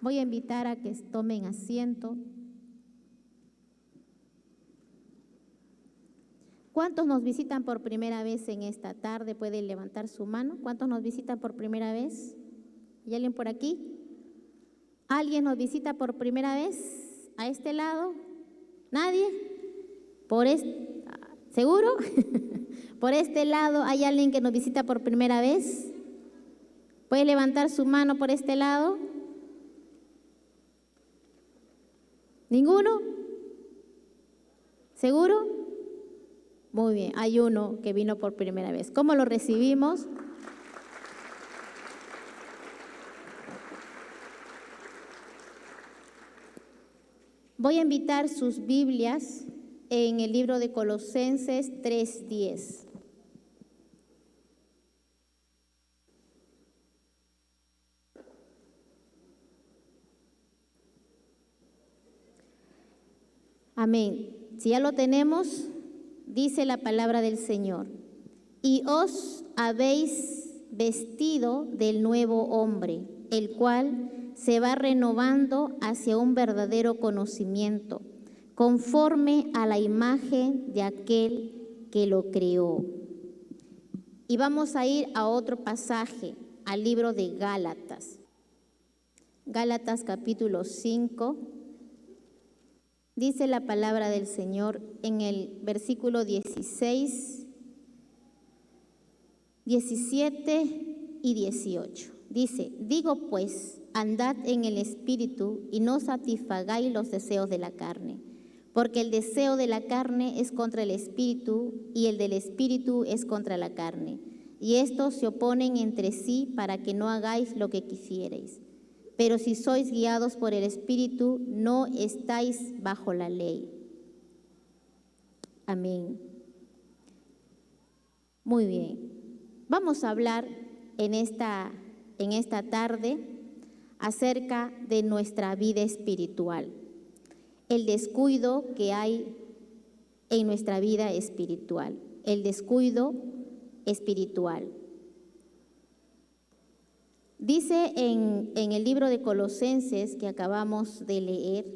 Voy a invitar a que tomen asiento. ¿Cuántos nos visitan por primera vez en esta tarde? ¿Pueden levantar su mano? ¿Cuántos nos visitan por primera vez? ¿Hay alguien por aquí? ¿Alguien nos visita por primera vez a este lado? ¿Nadie? ¿Seguro? ¿Por este lado hay alguien que nos visita por primera vez? ¿Puede levantar su mano por este lado? ¿Ninguno? ¿Seguro? Muy bien, hay uno que vino por primera vez. ¿Cómo lo recibimos? Voy a invitar sus Biblias en el libro de Colosenses 3:10. Amén. Si ya lo tenemos, dice la palabra del Señor: y os habéis vestido del nuevo hombre, el cual se va renovando hacia un verdadero conocimiento, conforme a la imagen de aquel que lo creó. Y vamos a ir a otro pasaje, al libro de Gálatas. Gálatas capítulo 5. Dice la palabra del Señor en el versículo 16, 17 y 18. Dice: digo pues, andad en el Espíritu y no satisfagáis los deseos de la carne, porque el deseo de la carne es contra el Espíritu y el del Espíritu es contra la carne, y estos se oponen entre sí para que no hagáis lo que quisierais. Pero si sois guiados por el Espíritu, no estáis bajo la ley. Amén. Muy bien. Vamos a hablar en esta tarde acerca de nuestra vida espiritual, el descuido que hay en nuestra vida espiritual, el descuido espiritual. Dice en el libro de Colosenses que acabamos de leer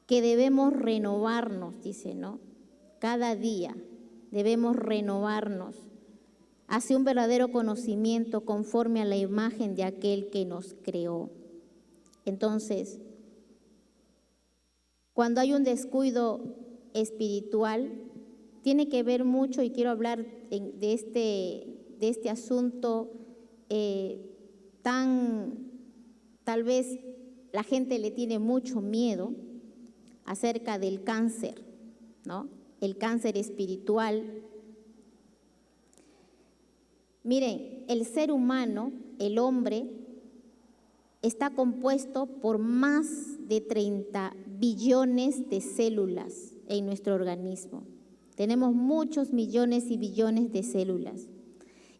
que debemos renovarnos, dice, ¿no? Cada día debemos renovarnos hacia un verdadero conocimiento conforme a la imagen de aquel que nos creó. Entonces, cuando hay un descuido espiritual, tiene que ver mucho, y quiero hablar de este asunto tal vez la gente le tiene mucho miedo acerca del cáncer, ¿no? El cáncer espiritual. Miren, el ser humano, el hombre, está compuesto por más de 30 billones de células en nuestro organismo. Tenemos muchos millones y billones de células.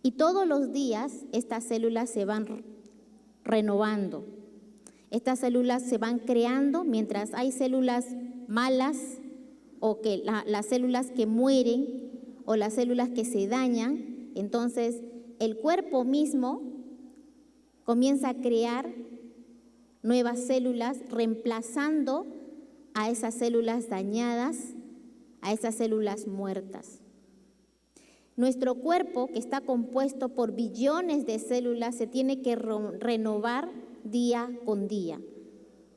Y todos los días estas células se van renovando. Estas células se van creando mientras hay células malas o que las células que mueren o las células que se dañan. Entonces el cuerpo mismo comienza a crear nuevas células reemplazando a esas células dañadas, a esas células muertas. Nuestro cuerpo, que está compuesto por billones de células, se tiene que renovar día con día.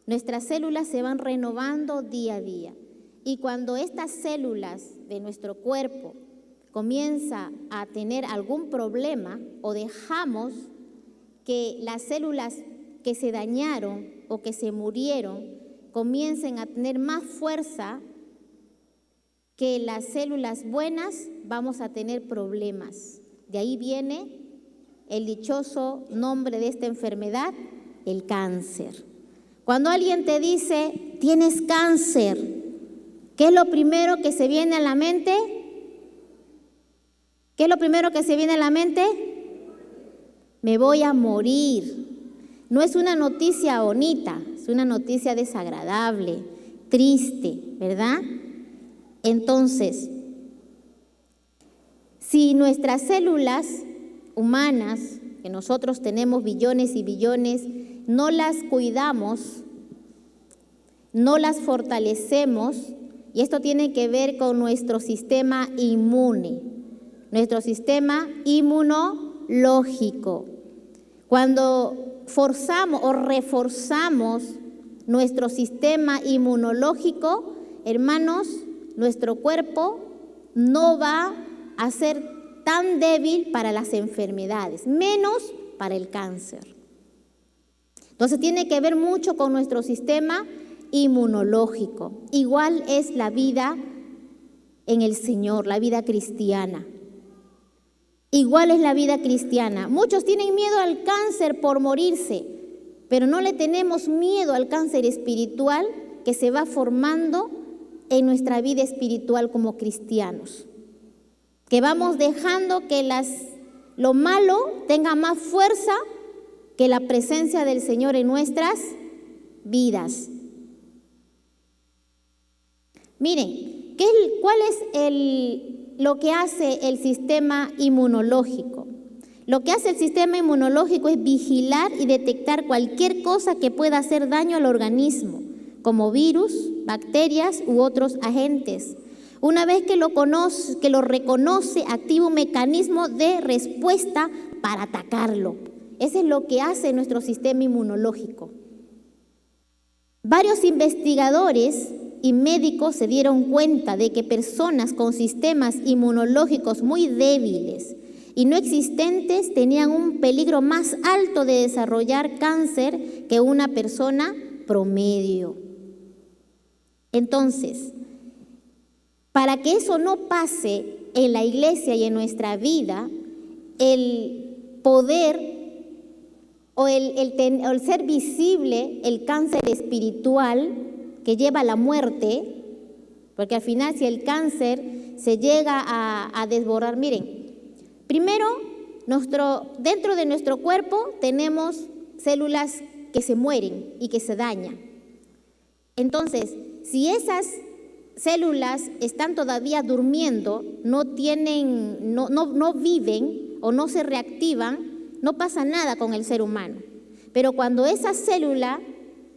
Nuestras células se van renovando día a día. Y cuando estas células de nuestro cuerpo comienzan a tener algún problema o dejamos que las células que se dañaron o que se murieron comiencen a tener más fuerza que las células buenas, vamos a tener problemas. De ahí viene el dichoso nombre de esta enfermedad, el cáncer. Cuando alguien te dice, tienes cáncer, ¿qué es lo primero que se viene a la mente? ¿Qué es lo primero que se viene a la mente? Me voy a morir. No es una noticia bonita, es una noticia desagradable, triste, ¿verdad? Entonces, si nuestras células humanas, que nosotros tenemos billones y billones, no las cuidamos, no las fortalecemos, y esto tiene que ver con nuestro sistema inmune, nuestro sistema inmunológico. Cuando forzamos o reforzamos nuestro sistema inmunológico, hermanos, nuestro cuerpo no va a ser tan débil para las enfermedades, menos para el cáncer. Entonces tiene que ver mucho con nuestro sistema inmunológico. Igual es la vida en el Señor, la vida cristiana. Igual es la vida cristiana. Muchos tienen miedo al cáncer por morirse, pero no le tenemos miedo al cáncer espiritual que se va formando en nuestra vida espiritual como cristianos. Que vamos dejando que lo malo tenga más fuerza que la presencia del Señor en nuestras vidas. Miren, ¿cuál es lo que hace el sistema inmunológico? Lo que hace el sistema inmunológico es vigilar y detectar cualquier cosa que pueda hacer daño al organismo, como virus, bacterias u otros agentes. Una vez que lo reconoce, activa un mecanismo de respuesta para atacarlo. Eso es lo que hace nuestro sistema inmunológico. Varios investigadores y médicos se dieron cuenta de que personas con sistemas inmunológicos muy débiles y no existentes tenían un peligro más alto de desarrollar cáncer que una persona promedio. Entonces, para que eso no pase en la iglesia y en nuestra vida, el poder o el ser visible el cáncer espiritual que lleva a la muerte, porque al final si el cáncer se llega a desbordar, miren, primero dentro de nuestro cuerpo tenemos células que se mueren y que se dañan. Entonces, si esas células están todavía durmiendo, no viven o no se reactivan, no pasa nada con el ser humano. Pero cuando esa célula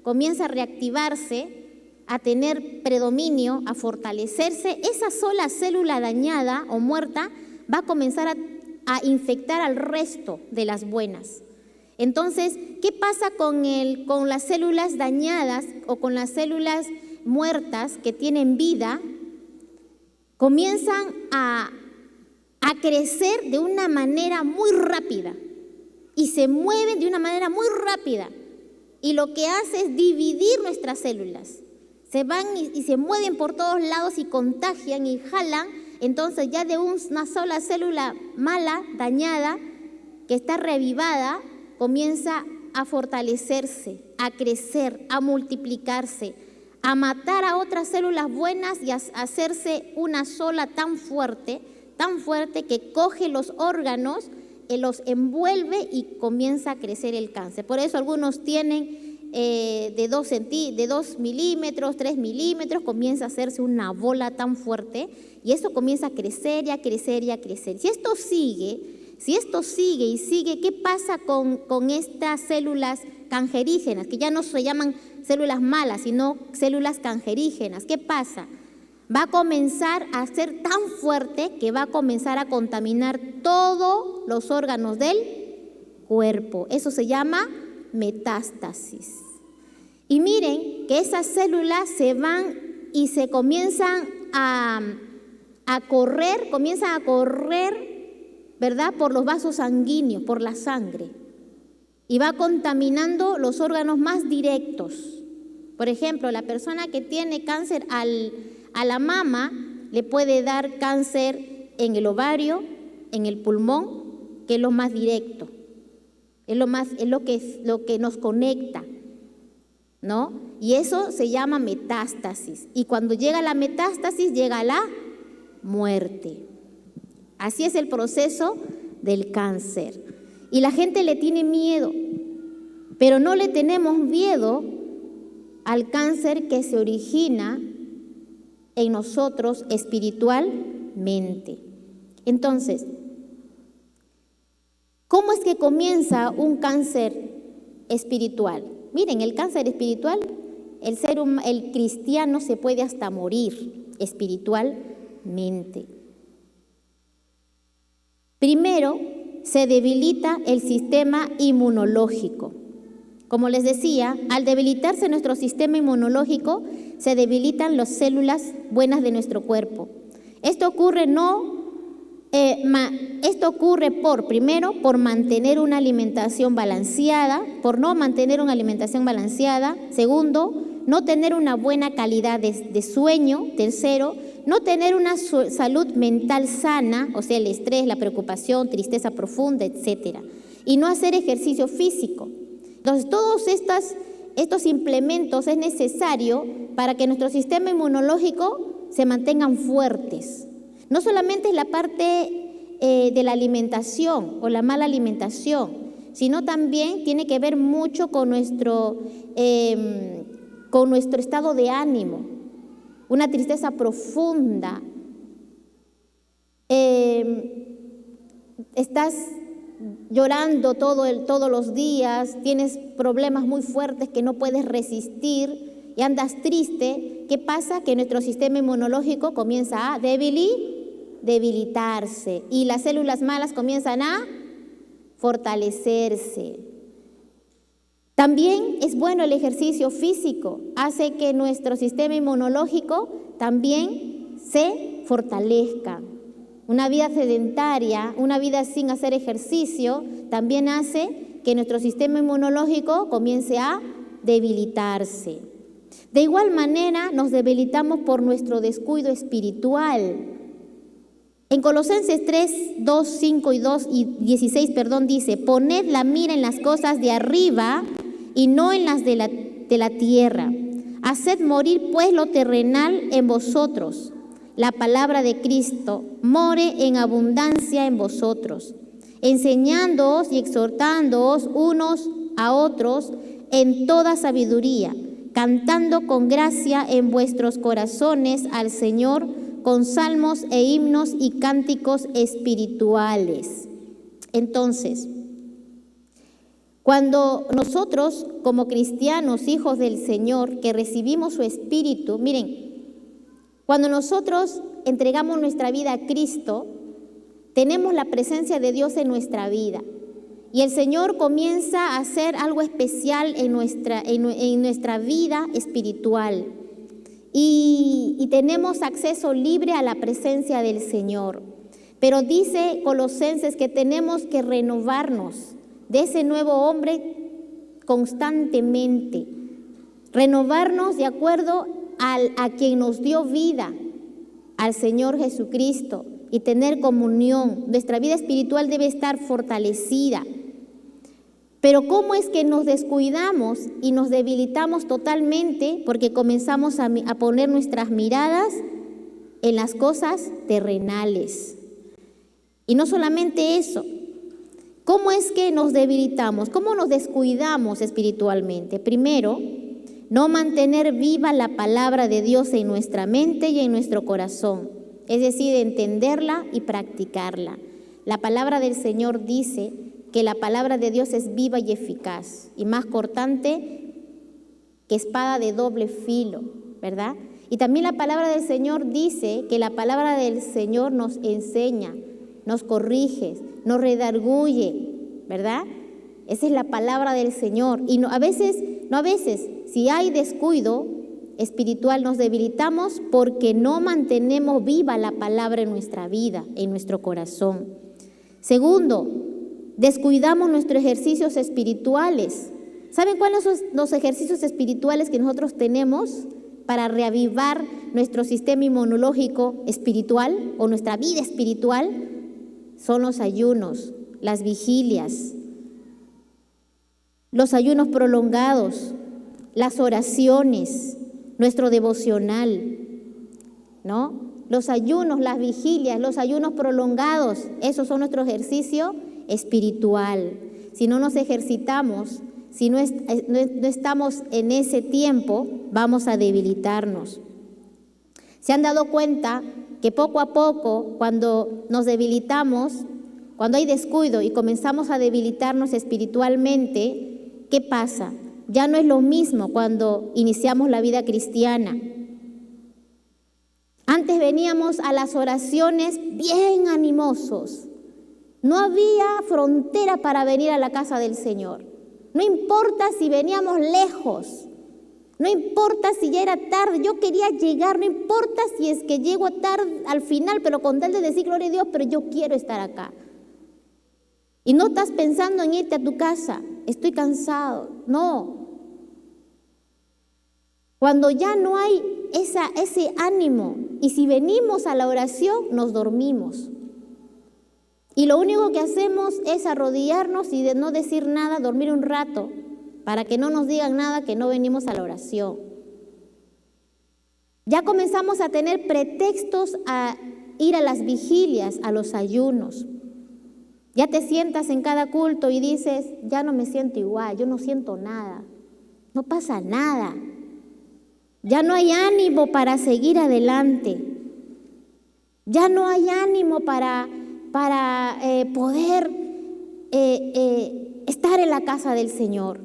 comienza a reactivarse, a tener predominio, a fortalecerse, esa sola célula dañada o muerta va a comenzar a infectar al resto de las buenas. Entonces, ¿qué pasa con las células dañadas o con las células muertas que tienen vida? Comienzan a crecer de una manera muy rápida y se mueven de una manera muy rápida, y lo que hace es dividir nuestras células. Se van y se mueven por todos lados y contagian y jalan. Entonces ya de una sola célula mala, dañada, que está reavivada, comienza a fortalecerse, a crecer, a multiplicarse, a matar a otras células buenas y a hacerse una sola tan fuerte que coge los órganos, los envuelve y comienza a crecer el cáncer. Por eso algunos tienen de 2 milímetros, 3 milímetros, comienza a hacerse una bola tan fuerte, y eso comienza a crecer y a crecer y a crecer. Si esto sigue y sigue, ¿qué pasa con estas células cancerígenas, que ya no se llaman células malas, sino células cancerígenas? ¿Qué pasa? Va a comenzar a ser tan fuerte que va a comenzar a contaminar todos los órganos del cuerpo. Eso se llama metástasis. Y miren que esas células se van y se comienzan a correr, ¿verdad?, por los vasos sanguíneos, por la sangre, y va contaminando los órganos más directos. Por ejemplo, la persona que tiene cáncer a la mama le puede dar cáncer en el ovario, en el pulmón, que es lo más directo, es lo que nos conecta, ¿no? Y eso se llama metástasis. Y cuando llega la metástasis, llega la muerte. Así es el proceso del cáncer. Y la gente le tiene miedo, pero no le tenemos miedo al cáncer que se origina en nosotros espiritualmente. Entonces, ¿cómo es que comienza un cáncer espiritual. Miren, el cáncer espiritual, el cristiano se puede hasta morir espiritualmente. Primero, se debilita el sistema inmunológico. Como les decía, al debilitarse nuestro sistema inmunológico, se debilitan las células buenas de nuestro cuerpo. Esto ocurre primero, por mantener una alimentación balanceada, por no mantener una alimentación balanceada. Segundo, no tener una buena calidad de sueño. Tercero, no tener una salud mental sana, o sea, el estrés, la preocupación, tristeza profunda, etc. Y no hacer ejercicio físico. Entonces, todos estos implementos es necesario para que nuestro sistema inmunológico se mantengan fuertes. No solamente es la parte de la alimentación o la mala alimentación, sino también tiene que ver mucho con nuestro estado de ánimo, una tristeza profunda. Estás llorando todos los días, tienes problemas muy fuertes que no puedes resistir y andas triste. ¿Qué pasa? Que nuestro sistema inmunológico comienza a debilitarse y las células malas comienzan a fortalecerse. También es bueno el ejercicio físico, hace que nuestro sistema inmunológico también se fortalezca. Una vida sedentaria, una vida sin hacer ejercicio, también hace que nuestro sistema inmunológico comience a debilitarse. De igual manera, nos debilitamos por nuestro descuido espiritual. En Colosenses 3, 2, 5 y 16, dice: poned la mira en las cosas de arriba y no en las de la tierra. Haced morir pues lo terrenal en vosotros. La palabra de Cristo more en abundancia en vosotros, enseñándoos y exhortándoos unos a otros en toda sabiduría, cantando con gracia en vuestros corazones al Señor con salmos e himnos y cánticos espirituales. Entonces, cuando nosotros como cristianos, hijos del Señor, que recibimos su Espíritu, miren, cuando nosotros entregamos nuestra vida a Cristo, tenemos la presencia de Dios en nuestra vida. Y el Señor comienza a hacer algo especial en nuestra vida espiritual. Y tenemos acceso libre a la presencia del Señor. Pero dice Colosenses que tenemos que renovarnos de ese nuevo hombre constantemente. Renovarnos de acuerdo a quien nos dio vida, al Señor Jesucristo, y tener comunión. Nuestra vida espiritual debe estar fortalecida. Pero ¿cómo es que nos descuidamos y nos debilitamos totalmente? Porque comenzamos a poner nuestras miradas en las cosas terrenales. Y no solamente eso. ¿Cómo es que nos debilitamos? ¿Cómo nos descuidamos espiritualmente? Primero, no mantener viva la palabra de Dios en nuestra mente y en nuestro corazón. Es decir, entenderla y practicarla. La palabra del Señor dice que la palabra de Dios es viva y eficaz y más cortante que espada de doble filo, ¿verdad? Y también la palabra del Señor dice que la palabra del Señor nos enseña, nos corrige, nos redarguye, ¿verdad? Esa es la palabra del Señor. Y a veces, si hay descuido espiritual, nos debilitamos porque no mantenemos viva la palabra en nuestra vida, en nuestro corazón. Segundo, descuidamos nuestros ejercicios espirituales. ¿Saben cuáles son los ejercicios espirituales que nosotros tenemos para reavivar nuestro sistema inmunológico espiritual o nuestra vida espiritual? Son los ayunos, las vigilias, los ayunos prolongados, las oraciones, nuestro devocional, ¿no? Los ayunos, las vigilias, los ayunos prolongados, esos son nuestro ejercicio espiritual. Si no nos ejercitamos, si no estamos en ese tiempo, vamos a debilitarnos. ¿Se han dado cuenta que poco a poco, cuando nos debilitamos, cuando hay descuido y comenzamos a debilitarnos espiritualmente, ¿qué pasa? Ya no es lo mismo cuando iniciamos la vida cristiana. Antes veníamos a las oraciones bien animosos. No había frontera para venir a la casa del Señor. No importa si veníamos lejos, no importa si ya era tarde, yo quería llegar, no importa si es que llego tarde al final, pero con tal de decir gloria a Dios, pero yo quiero estar acá. Y no estás pensando en irte a tu casa, estoy cansado, no. Cuando ya no hay ese ánimo, y si venimos a la oración, nos dormimos. Y lo único que hacemos es arrodillarnos y de no decir nada, dormir un rato, para que no nos digan nada que no venimos a la oración. Ya comenzamos a tener pretextos a ir a las vigilias, a los ayunos. Ya te sientas en cada culto y dices, ya no me siento igual, yo no siento nada, no pasa nada. Ya no hay ánimo para seguir adelante. Ya no hay ánimo para poder estar en la casa del Señor.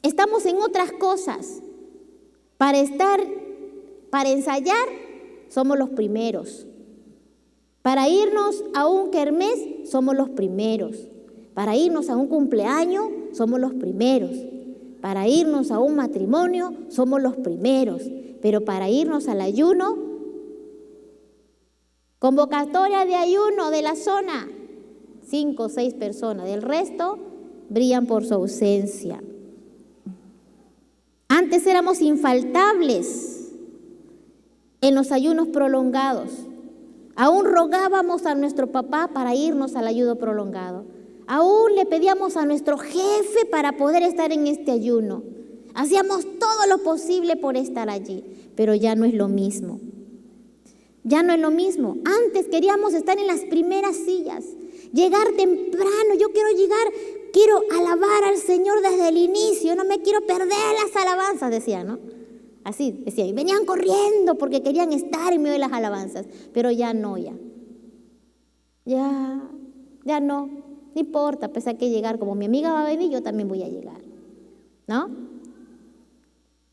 Estamos en otras cosas. Para ensayar, somos los primeros. Para irnos a un kermés, somos los primeros. Para irnos a un cumpleaños, somos los primeros. Para irnos a un matrimonio, somos los primeros. Pero para irnos al ayuno, convocatoria de ayuno de la zona, 5 o 6 personas, del resto brillan por su ausencia. Antes éramos infaltables en los ayunos prolongados. Aún rogábamos a nuestro papá para irnos al ayuno prolongado. Aún le pedíamos a nuestro jefe para poder estar en este ayuno. Hacíamos todo lo posible por estar allí, pero ya no es lo mismo. Ya no es lo mismo. Antes queríamos estar en las primeras sillas, llegar temprano. Yo quiero alabar al Señor desde el inicio, no me quiero perder las alabanzas, decían, ¿no? Así decían, y venían corriendo porque querían estar en medio de las alabanzas, pero ya no, ya no importa, pues hay que llegar, como mi amiga va a venir, yo también voy a llegar, ¿no?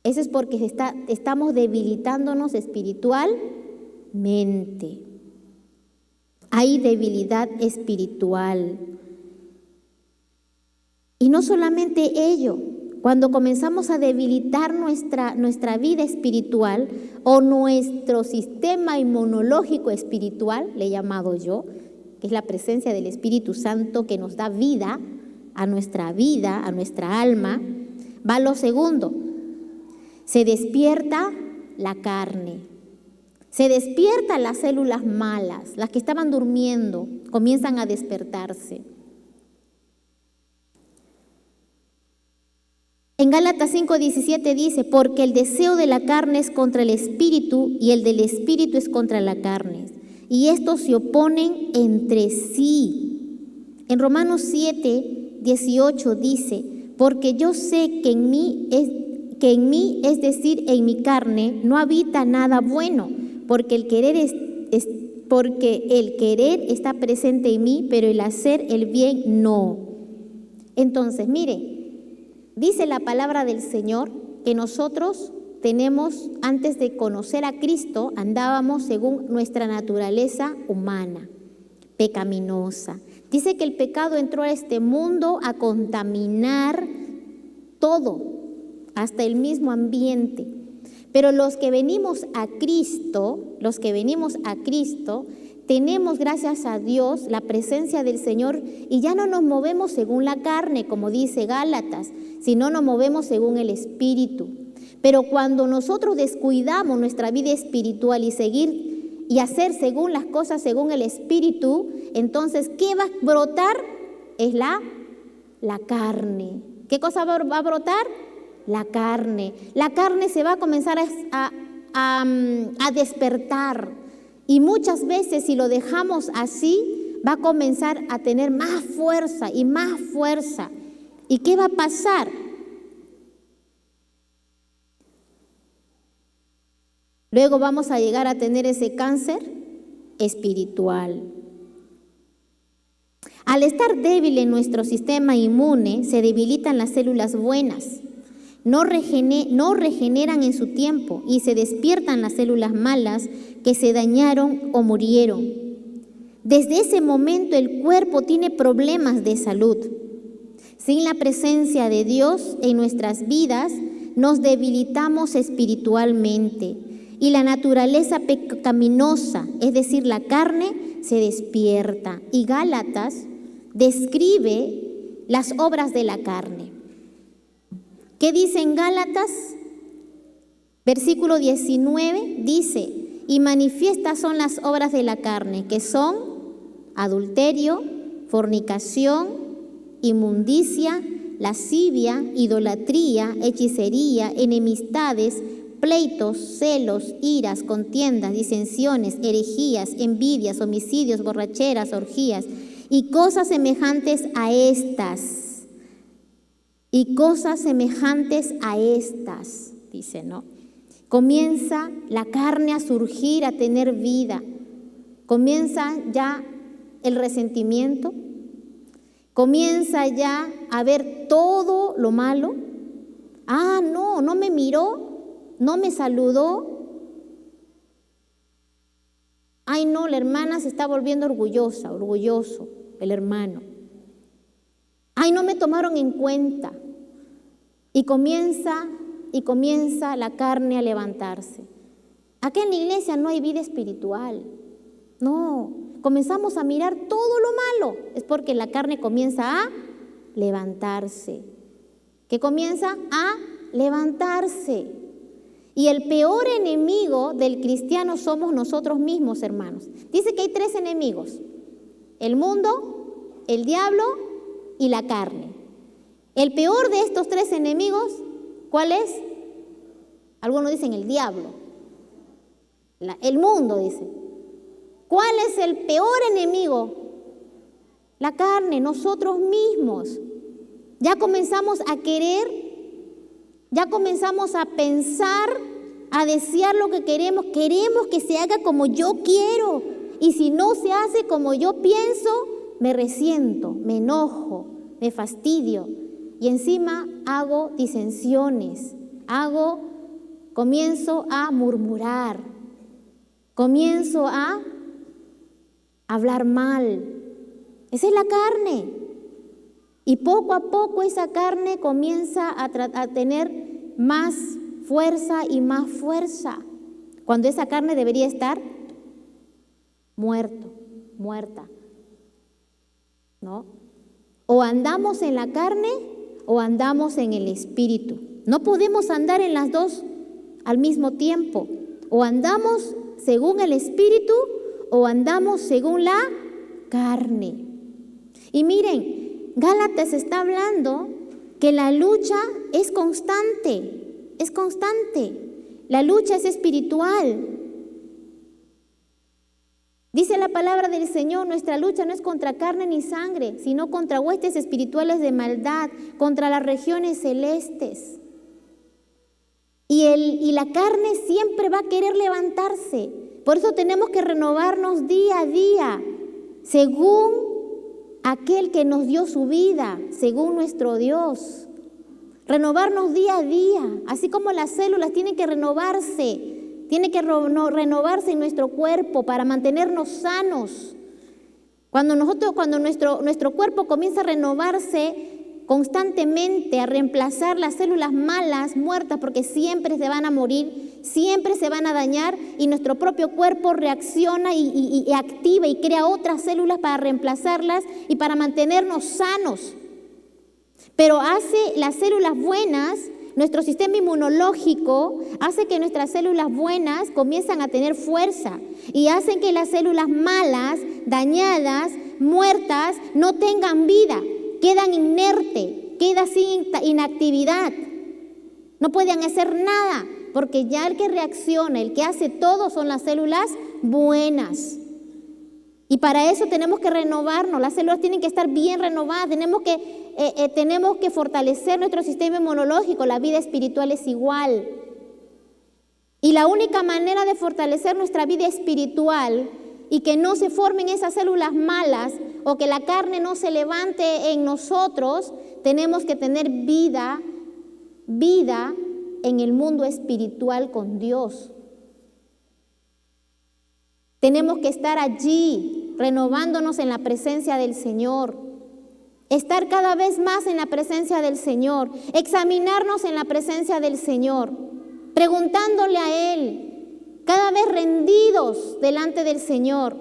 Eso es porque estamos debilitándonos espiritualmente. Hay debilidad espiritual. Y no solamente ello, cuando comenzamos a debilitar nuestra vida espiritual o nuestro sistema inmunológico espiritual, le he llamado yo, que es la presencia del Espíritu Santo que nos da vida, a nuestra alma, va lo segundo. Se despierta la carne, se despiertan las células malas, las que estaban durmiendo, comienzan a despertarse. En Gálatas 5:17 dice, porque el deseo de la carne es contra el espíritu y el del espíritu es contra la carne, y estos se oponen entre sí. En Romanos 7:18 dice, porque yo sé que en mí, es decir, en mi carne, no habita nada bueno, porque el querer está presente en mí, pero el hacer el bien no. Entonces, mire, dice la palabra del Señor que nosotros tenemos, antes de conocer a Cristo, andábamos según nuestra naturaleza humana, pecaminosa. Dice que el pecado entró a este mundo a contaminar todo, hasta el mismo ambiente. Pero los que venimos a Cristo, tenemos, gracias a Dios, la presencia del Señor y ya no nos movemos según la carne, como dice Gálatas, sino nos movemos según el Espíritu. Pero cuando nosotros descuidamos nuestra vida espiritual y hacer según las cosas, según el Espíritu, entonces, ¿qué va a brotar? Es la carne. ¿Qué cosa va a brotar? La carne. La carne se va a comenzar a despertar. Y muchas veces, si lo dejamos así, va a comenzar a tener más fuerza y más fuerza. ¿Y qué va a pasar? Luego vamos a llegar a tener ese cáncer espiritual. Al estar débil en nuestro sistema inmune, se debilitan las células buenas, no regeneran en su tiempo y se despiertan las células malas que se dañaron o murieron. Desde ese momento el cuerpo tiene problemas de salud. Sin la presencia de Dios en nuestras vidas, nos debilitamos espiritualmente y la naturaleza pecaminosa, es decir, la carne, se despierta. Y Gálatas describe las obras de la carne. ¿Qué dice en Gálatas? Versículo 19 dice: y manifiestas son las obras de la carne, que son adulterio, fornicación, inmundicia, lascivia, idolatría, hechicería, enemistades, pleitos, celos, iras, contiendas, disensiones, herejías, envidias, homicidios, borracheras, orgías y cosas semejantes a estas. Y cosas semejantes a estas, dice, ¿no? Comienza la carne a surgir, a tener vida. Comienza ya el resentimiento. Comienza ya a ver todo lo malo. Ah, no me miró, no me saludó. Ay, no, la hermana se está volviendo orgulloso, el hermano. Ay, no me tomaron en cuenta. Y comienza la carne a levantarse. Acá en la iglesia no hay vida espiritual. No, comenzamos a mirar todo lo malo. Es porque la carne comienza a levantarse. ¿Qué comienza? A levantarse. Y el peor enemigo del cristiano somos nosotros mismos, hermanos. Dice que hay 3 enemigos: el mundo, el diablo y la carne. El peor de estos 3 enemigos, ¿cuál es? Algunos dicen el diablo. El mundo, dice. ¿Cuál es el peor enemigo? La carne, nosotros mismos. Ya comenzamos a querer, ya comenzamos a pensar, a desear lo que queremos. Queremos que se haga como yo quiero. Y si no se hace como yo pienso, me resiento, me enojo, me fastidio. Y encima hago disensiones, comienzo a murmurar, comienzo a hablar mal. Esa es la carne. Y poco a poco esa carne comienza a tener más fuerza y más fuerza, cuando esa carne debería estar muerta, ¿no? O andamos en la carne o andamos en el espíritu. No podemos andar en las dos al mismo tiempo. O andamos según el espíritu o andamos según la carne. Y miren, Gálatas está hablando que la lucha es constante, La lucha es espiritual. Dice la palabra del Señor: nuestra lucha no es contra carne ni sangre, sino contra huestes espirituales de maldad, contra las regiones celestes. Y la carne siempre va a querer levantarse. Por eso tenemos que renovarnos día a día, según aquel que nos dio su vida, según nuestro Dios. Renovarnos día a día, así como las células tienen que renovarse. Tiene que renovarse en nuestro cuerpo para mantenernos sanos. Cuando nuestro cuerpo comienza a renovarse constantemente, a reemplazar las células malas, muertas, porque siempre se van a morir, siempre se van a dañar, y nuestro propio cuerpo reacciona y activa y crea otras células para reemplazarlas y para mantenernos sanos. Pero hace las células buenas. Nuestro sistema inmunológico hace que nuestras células buenas comiencen a tener fuerza y hacen que las células malas, dañadas, muertas, no tengan vida, quedan inertes, quedan sin inactividad. No pueden hacer nada porque ya el que reacciona, el que hace todo son las células buenas. Y para eso tenemos que renovarnos, las células tienen que estar bien renovadas, tenemos que fortalecer nuestro sistema inmunológico, la vida espiritual es igual. Y la única manera de fortalecer nuestra vida espiritual y que no se formen esas células malas o que la carne no se levante en nosotros, tenemos que tener vida en el mundo espiritual con Dios. Tenemos que estar allí, renovándonos en la presencia del Señor. Estar cada vez más en la presencia del Señor. Examinarnos en la presencia del Señor. Preguntándole a Él. Cada vez rendidos delante del Señor.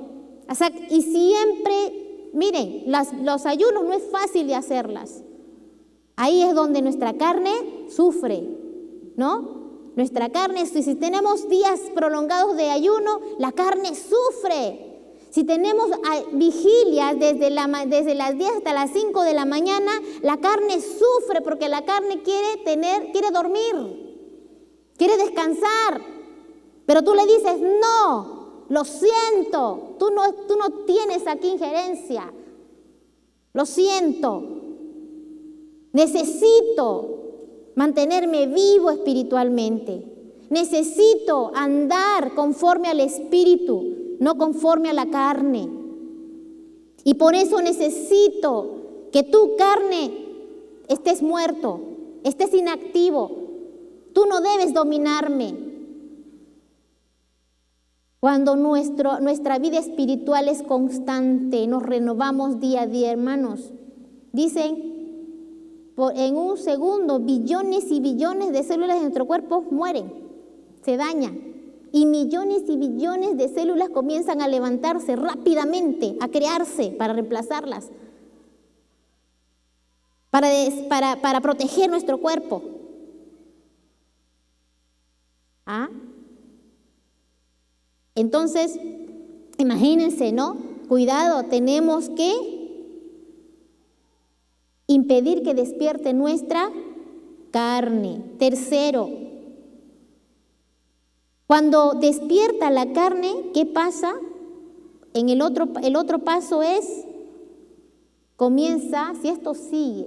O sea, y siempre, miren, los ayunos no es fácil de hacerlas. Ahí es donde nuestra carne sufre, ¿no? Nuestra carne, si tenemos días prolongados de ayuno, la carne sufre. Si tenemos vigilias desde las 10 hasta las 5 de la mañana, la carne sufre porque la carne quiere dormir, quiere descansar. Pero tú le dices, no, lo siento, tú no tienes aquí injerencia. Lo siento, necesito mantenerme vivo espiritualmente. Necesito andar conforme al Espíritu, no conforme a la carne. Y por eso necesito que tu carne estés muerto, estés inactivo. Tú no debes dominarme. Cuando nuestra vida espiritual es constante, nos renovamos día a día, hermanos. Dicen, en un segundo, billones y billones de células de nuestro cuerpo mueren, se dañan. Y millones y billones de células comienzan a levantarse rápidamente, a crearse para reemplazarlas, para proteger nuestro cuerpo. ¿Ah? Entonces, imagínense, ¿no? Cuidado, tenemos que impedir que despierte nuestra carne. Tercero, cuando despierta la carne, ¿qué pasa? El otro paso es, comienza, si esto sigue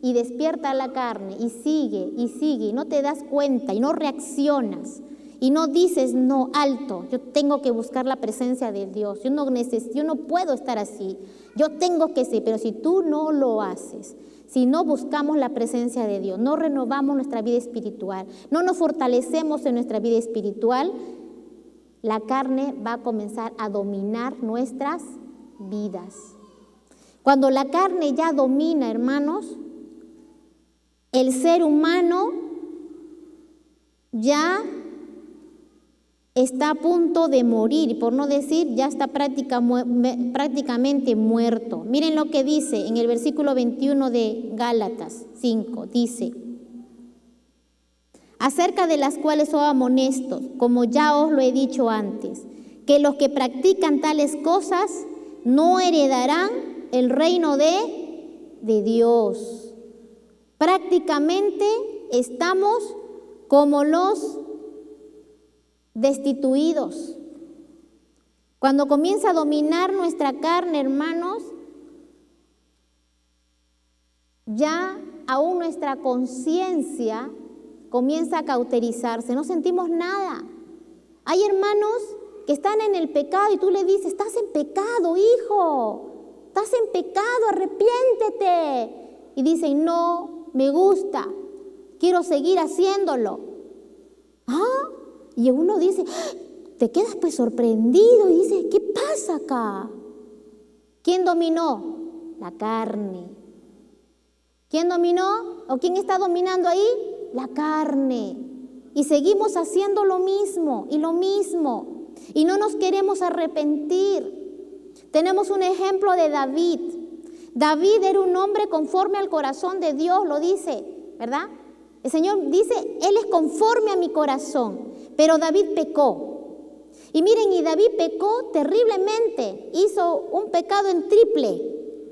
y despierta la carne y sigue, y no te das cuenta y no reaccionas y no dices, no, alto, yo tengo que buscar la presencia de Dios, yo no puedo estar así, yo tengo que ser, pero si tú no lo haces, si no buscamos la presencia de Dios, no renovamos nuestra vida espiritual, no nos fortalecemos en nuestra vida espiritual, la carne va a comenzar a dominar nuestras vidas. Cuando la carne ya domina, hermanos, el ser humano ya está a punto de morir, por no decir ya está prácticamente muerto. Miren lo que dice en el versículo 21 de Gálatas 5, dice: acerca de las cuales os amonesto, como ya os lo he dicho antes, que los que practican tales cosas no heredarán el reino de Dios. Prácticamente estamos como los destituidos. Cuando comienza a dominar nuestra carne, hermanos, ya aún nuestra conciencia comienza a cauterizarse, no sentimos nada. Hay hermanos que están en el pecado y tú le dices, estás en pecado, hijo, estás en pecado, arrepiéntete. Y dicen, no, me gusta, quiero seguir haciéndolo. Y uno dice, te quedas pues sorprendido y dices, ¿qué pasa acá? ¿Quién dominó? La carne. ¿Quién dominó o quién está dominando ahí? La carne. Y seguimos haciendo lo mismo y lo mismo. Y no nos queremos arrepentir. Tenemos un ejemplo de David. David era un hombre conforme al corazón de Dios, lo dice, ¿verdad? El Señor dice, Él es conforme a mi corazón. Pero David pecó. Y miren, y David pecó terriblemente. Hizo un pecado en triple,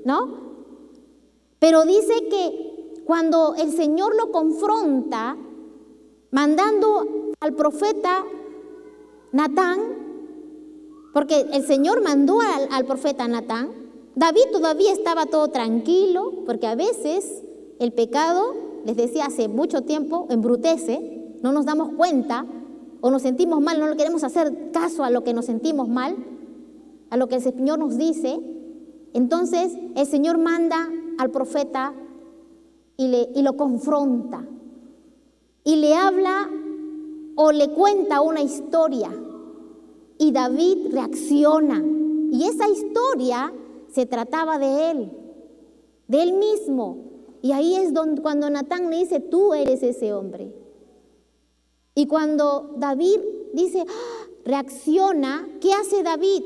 ¿no? Pero dice que cuando el Señor lo confronta, mandando al profeta Natán, porque el Señor mandó al profeta Natán, David todavía estaba todo tranquilo, porque a veces el pecado, les decía hace mucho tiempo, embrutece, no nos damos cuenta, o nos sentimos mal, no le queremos hacer caso a lo que nos sentimos mal, a lo que el Señor nos dice, Entonces el Señor manda al profeta y lo confronta. Y le habla o le cuenta una historia. Y David reacciona. Y esa historia se trataba de él mismo. Y ahí es cuando Natán le dice, tú eres ese hombre. Y cuando David dice, reacciona, ¿qué hace David?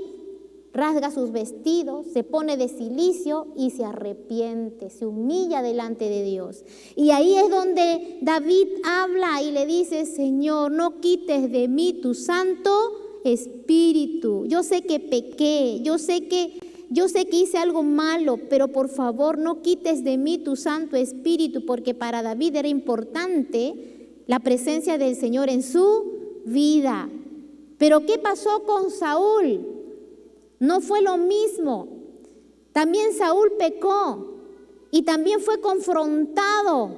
Rasga sus vestidos, se pone de cilicio y se arrepiente, se humilla delante de Dios. Y ahí es donde David habla y le dice, Señor, no quites de mí tu Santo Espíritu. Yo sé que pequé, yo sé que hice algo malo, pero por favor no quites de mí tu Santo Espíritu, porque para David era importante la presencia del Señor en su vida. Pero ¿qué pasó con Saúl? No fue lo mismo. También Saúl pecó y también fue confrontado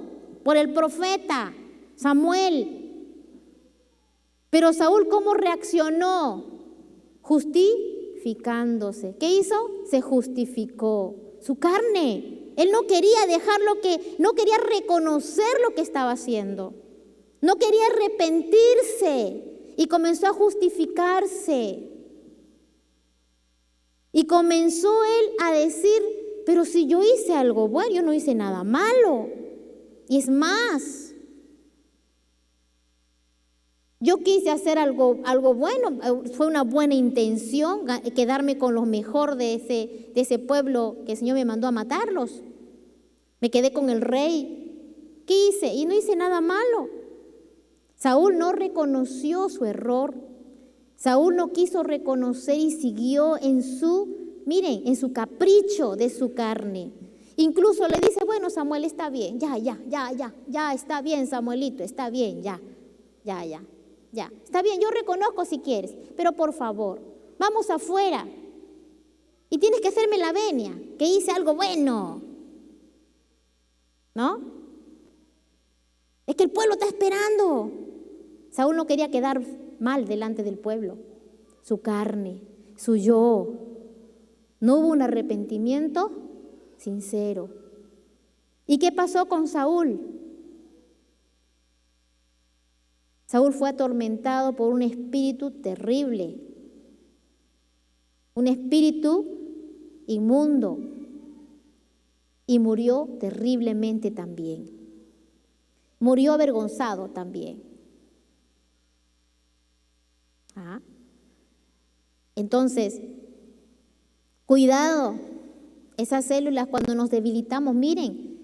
por el profeta Samuel. Pero Saúl, ¿cómo reaccionó? Justificándose. ¿Qué hizo? Se justificó. Su carne. Él no quería no quería reconocer lo que estaba haciendo. No quería arrepentirse y comenzó a justificarse. Y comenzó él a decir, pero si yo hice algo bueno, yo no hice nada malo. Y es más, yo quise hacer algo bueno, fue una buena intención, quedarme con lo mejor de ese pueblo que el Señor me mandó a matarlos. Me quedé con el rey. ¿Qué hice? Y no hice nada malo. Saúl no reconoció su error. Saúl no quiso reconocer y siguió en su capricho de su carne. Incluso le dice, bueno, Samuel, está bien, ya, está bien, Samuelito, está bien, ya. Está bien, yo reconozco si quieres, pero por favor, vamos afuera. Y tienes que hacerme la venia, que hice algo bueno. ¿No? Es que el pueblo está esperando. Saúl no quería quedar mal delante del pueblo. Su carne, su yo. No hubo un arrepentimiento sincero. ¿Y qué pasó con Saúl? Saúl fue atormentado por un espíritu terrible, un espíritu inmundo, y murió terriblemente también. Murió avergonzado también. Entonces, cuidado, esas células cuando nos debilitamos, miren,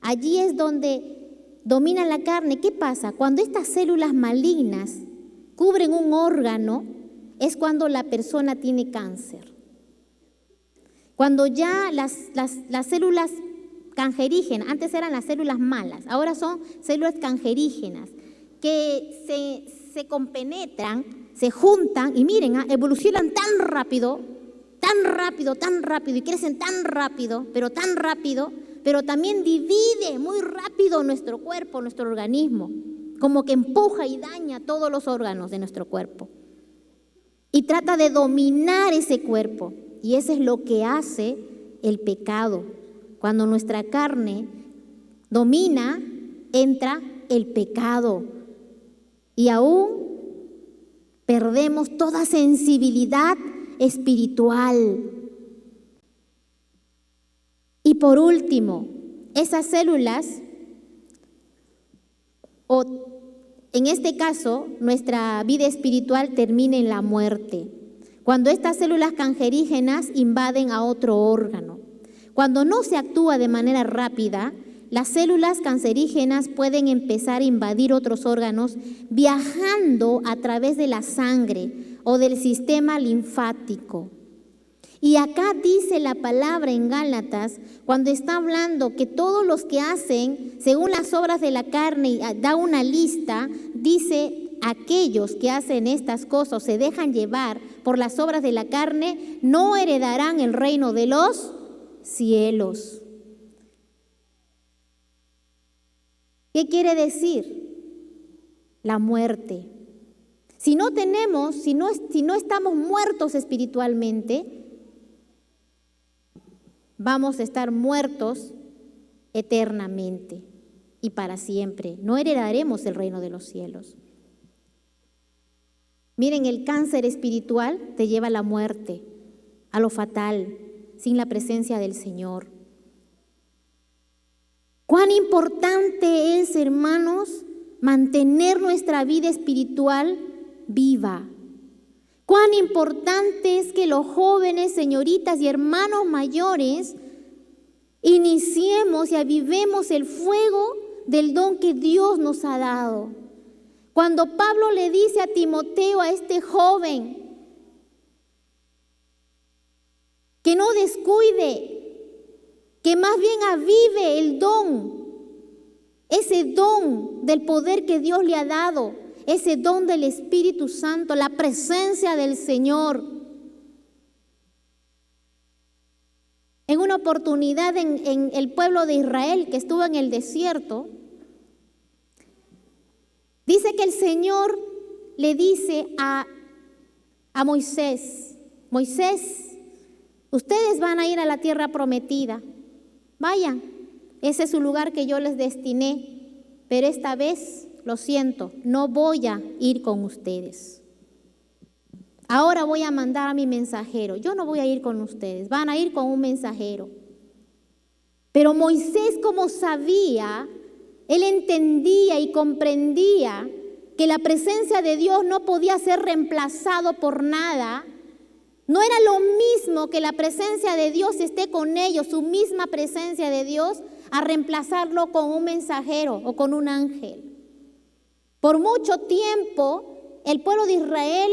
allí es donde domina la carne. ¿Qué pasa? Cuando estas células malignas cubren un órgano, es cuando la persona tiene cáncer. Cuando ya las células cancerígenas, antes eran las células malas, ahora son células cancerígenas, que se compenetran, se juntan y miren, evolucionan tan rápido, y crecen tan rápido, pero también divide muy rápido nuestro cuerpo, nuestro organismo, como que empuja y daña todos los órganos de nuestro cuerpo. Y trata de dominar ese cuerpo. Y eso es lo que hace el pecado. Cuando nuestra carne domina, entra el pecado. Y aún perdemos toda sensibilidad espiritual. Y por último, esas células, o en este caso, nuestra vida espiritual termina en la muerte. Cuando estas células cancerígenas invaden a otro órgano. Cuando no se actúa de manera rápida, las células cancerígenas pueden empezar a invadir otros órganos viajando a través de la sangre o del sistema linfático. Y acá dice la palabra en Gálatas, cuando está hablando que todos los que hacen según las obras de la carne, da una lista, dice: aquellos que hacen estas cosas, se dejan llevar por las obras de la carne, no heredarán el reino de los cielos. ¿Qué quiere decir? La muerte. Si no estamos muertos espiritualmente, vamos a estar muertos eternamente y para siempre. No heredaremos el reino de los cielos. Miren, el cáncer espiritual te lleva a la muerte, a lo fatal, sin la presencia del Señor. Cuán importante es, hermanos, mantener nuestra vida espiritual viva. Cuán importante es que los jóvenes, señoritas y hermanos mayores iniciemos y avivemos el fuego del don que Dios nos ha dado. Cuando Pablo le dice a Timoteo, a este joven, que no descuide, que más bien avive el don, ese don del poder que Dios le ha dado, ese don del Espíritu Santo, la presencia del Señor. En una oportunidad en el pueblo de Israel que estuvo en el desierto, dice que el Señor le dice a Moisés, Moisés, ustedes van a ir a la tierra prometida, vayan, ese es su lugar que yo les destiné, pero esta vez, lo siento, no voy a ir con ustedes. Ahora voy a mandar a mi mensajero, yo no voy a ir con ustedes, van a ir con un mensajero. Pero Moisés, como sabía, él entendía y comprendía que la presencia de Dios no podía ser reemplazado por nada. No era lo mismo que la presencia de Dios esté con ellos, su misma presencia de Dios, a reemplazarlo con un mensajero o con un ángel. Por mucho tiempo, el pueblo de Israel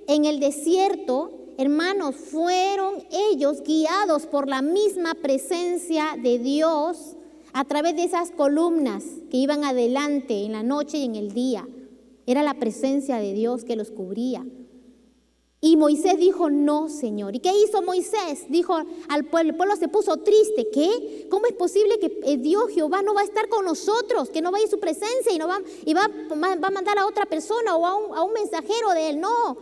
en el desierto, hermanos, fueron ellos guiados por la misma presencia de Dios a través de esas columnas que iban adelante en la noche y en el día. Era la presencia de Dios que los cubría. Y Moisés dijo, no, Señor. ¿Y qué hizo Moisés? Dijo al pueblo, el pueblo se puso triste. ¿Qué? ¿Cómo es posible que Dios, Jehová, no va a estar con nosotros? Que no va a ir su presencia y va a mandar a otra persona o a un mensajero de él. No.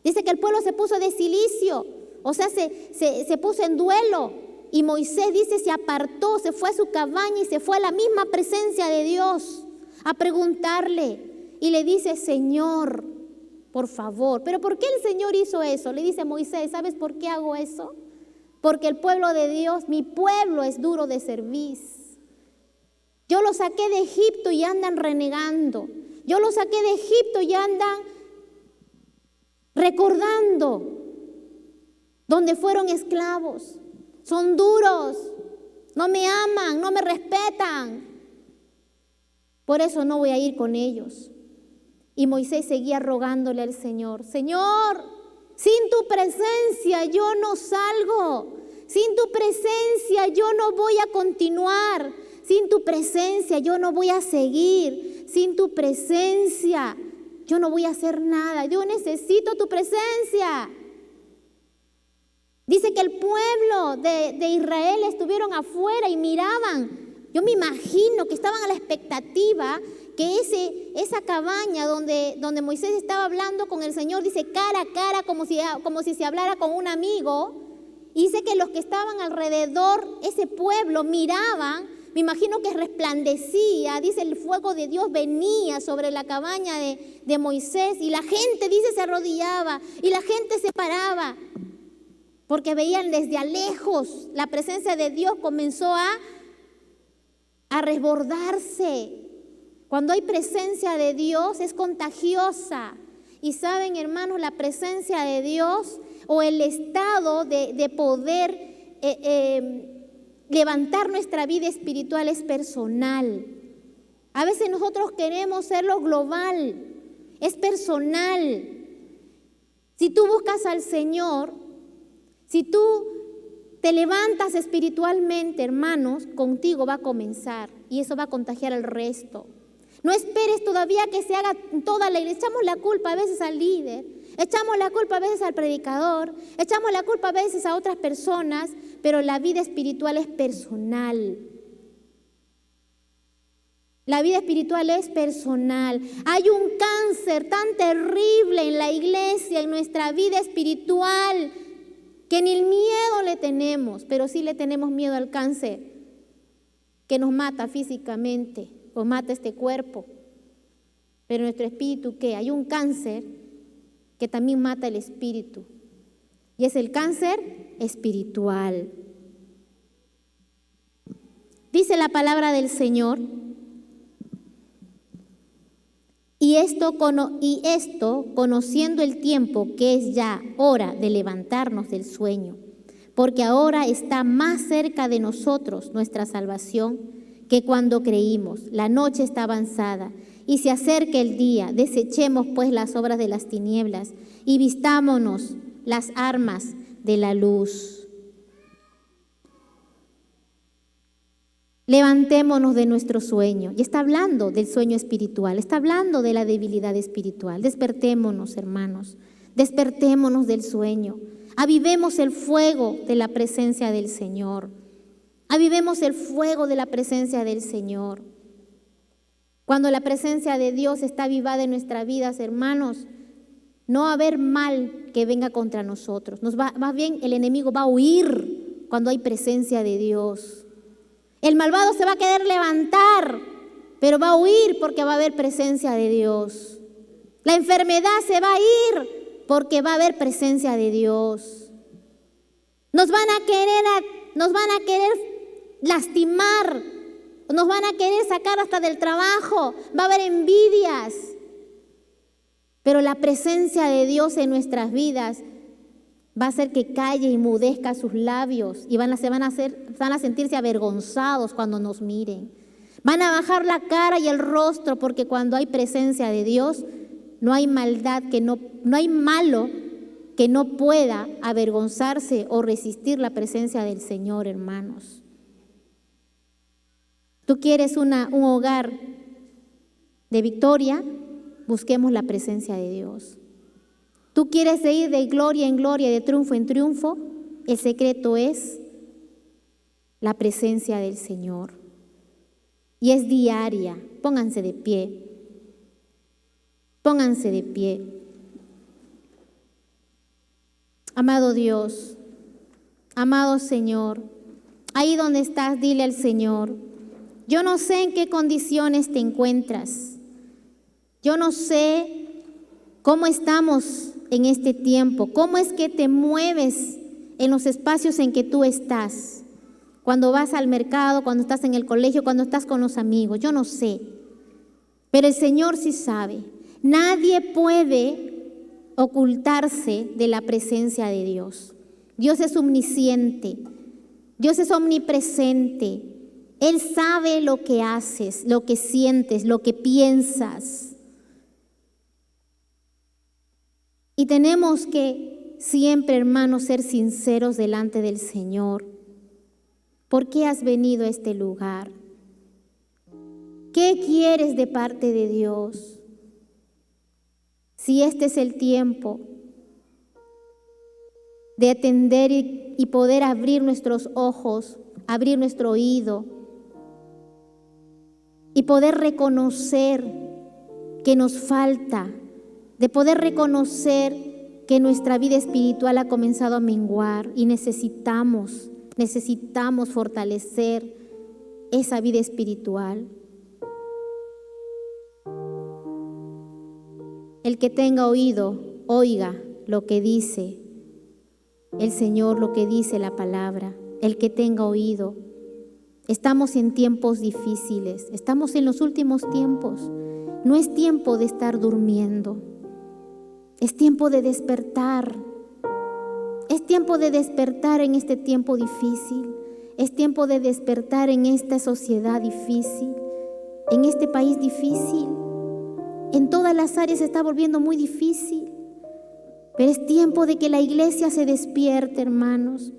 Dice que el pueblo se puso de cilicio. O sea, se puso en duelo. Y Moisés, dice, se apartó, se fue a su cabaña y se fue a la misma presencia de Dios a preguntarle. Y le dice, Señor, por favor. ¿Pero por qué el Señor hizo eso? Le dice Moisés, ¿sabes por qué hago eso? Porque el pueblo de Dios, mi pueblo es duro de cerviz. Yo los saqué de Egipto y andan renegando. Yo los saqué de Egipto y andan recordando donde fueron esclavos. Son duros, no me aman, no me respetan. Por eso no voy a ir con ellos. Y Moisés seguía rogándole al Señor, Señor, sin tu presencia yo no salgo, sin tu presencia yo no voy a continuar, sin tu presencia yo no voy a seguir, sin tu presencia yo no voy a hacer nada, yo necesito tu presencia. Dice que el pueblo de Israel estuvieron afuera y miraban. Yo me imagino que estaban a la expectativa que esa cabaña donde Moisés estaba hablando con el Señor, dice cara a cara, como si se hablara con un amigo. Y dice que los que estaban alrededor, ese pueblo, miraban, me imagino que resplandecía, dice el fuego de Dios venía sobre la cabaña de Moisés y la gente, dice, se arrodillaba y la gente se paraba. Porque veían desde a lejos, la presencia de Dios comenzó a resbordarse. Cuando hay presencia de Dios es contagiosa. Y saben, hermanos, la presencia de Dios o el estado de poder levantar nuestra vida espiritual es personal. A veces nosotros queremos serlo global, es personal. Si tú buscas al Señor, si tú te levantas espiritualmente, hermanos, contigo va a comenzar y eso va a contagiar al resto. No esperes todavía que se haga toda la iglesia. Echamos la culpa a veces al líder, echamos la culpa a veces al predicador, echamos la culpa a veces a otras personas, pero la vida espiritual es personal. La vida espiritual es personal. Hay un cáncer tan terrible en la iglesia, en nuestra vida espiritual, que ni el miedo le tenemos, pero sí le tenemos miedo al cáncer, que nos mata físicamente, o mata este cuerpo. Pero nuestro espíritu, ¿qué? Hay un cáncer que también mata el espíritu, y es el cáncer espiritual. Dice la palabra del Señor, y esto conociendo el tiempo, que es ya hora de levantarnos del sueño, porque ahora está más cerca de nosotros nuestra salvación que cuando creímos. La noche está avanzada y se acerca el día. Desechemos pues las obras de las tinieblas y vistámonos las armas de la luz. Levantémonos de nuestro sueño. Y está hablando del sueño espiritual, está hablando de la debilidad espiritual. Despertémonos, hermanos, despertémonos del sueño. Avivemos el fuego de la presencia del Señor. Avivemos el fuego de la presencia del Señor. Cuando la presencia de Dios está avivada en nuestras vidas, hermanos, no va a haber mal que venga contra nosotros. Más bien el enemigo va a huir cuando hay presencia de Dios. El malvado se va a querer levantar, pero va a huir porque va a haber presencia de Dios. La enfermedad se va a ir porque va a haber presencia de Dios. Nos van a querer lastimar, nos van a querer sacar hasta del trabajo, va a haber envidias. Pero la presencia de Dios en nuestras vidas va a hacer que calle y mudezca sus labios y van a sentirse avergonzados cuando nos miren. Van a bajar la cara y el rostro, porque cuando hay presencia de Dios no hay maldad, no hay malo que no pueda avergonzarse o resistir la presencia del Señor, hermanos. ¿Tú quieres un hogar de victoria? Busquemos la presencia de Dios. ¿Tú quieres ir de gloria en gloria, de triunfo en triunfo? El secreto es la presencia del Señor. Y es diaria. Pónganse de pie. Pónganse de pie. Amado Dios, amado Señor, ahí donde estás, dile al Señor, yo no sé en qué condiciones te encuentras. Yo no sé cómo estamos en este tiempo, cómo es que te mueves en los espacios en que tú estás. Cuando vas al mercado, cuando estás en el colegio, cuando estás con los amigos, yo no sé. Pero el Señor sí sabe. Nadie puede ocultarse de la presencia de Dios. Dios es omnisciente, Dios es omnipresente. Él sabe lo que haces, lo que sientes, lo que piensas. Y tenemos que siempre, hermanos, ser sinceros delante del Señor. ¿Por qué has venido a este lugar? ¿Qué quieres de parte de Dios? Si este es el tiempo de atender y poder abrir nuestros ojos, abrir nuestro oído y poder reconocer que nos falta, de poder reconocer que nuestra vida espiritual ha comenzado a menguar y necesitamos fortalecer esa vida espiritual. El que tenga oído, oiga lo que dice el Señor, lo que dice la palabra. El que tenga oído. Estamos en tiempos difíciles, estamos en los últimos tiempos. No es tiempo de estar durmiendo, es tiempo de despertar. Es tiempo de despertar en este tiempo difícil. Es tiempo de despertar en esta sociedad difícil, en este país difícil. En todas las áreas se está volviendo muy difícil. Pero es tiempo de que la iglesia se despierte, hermanos.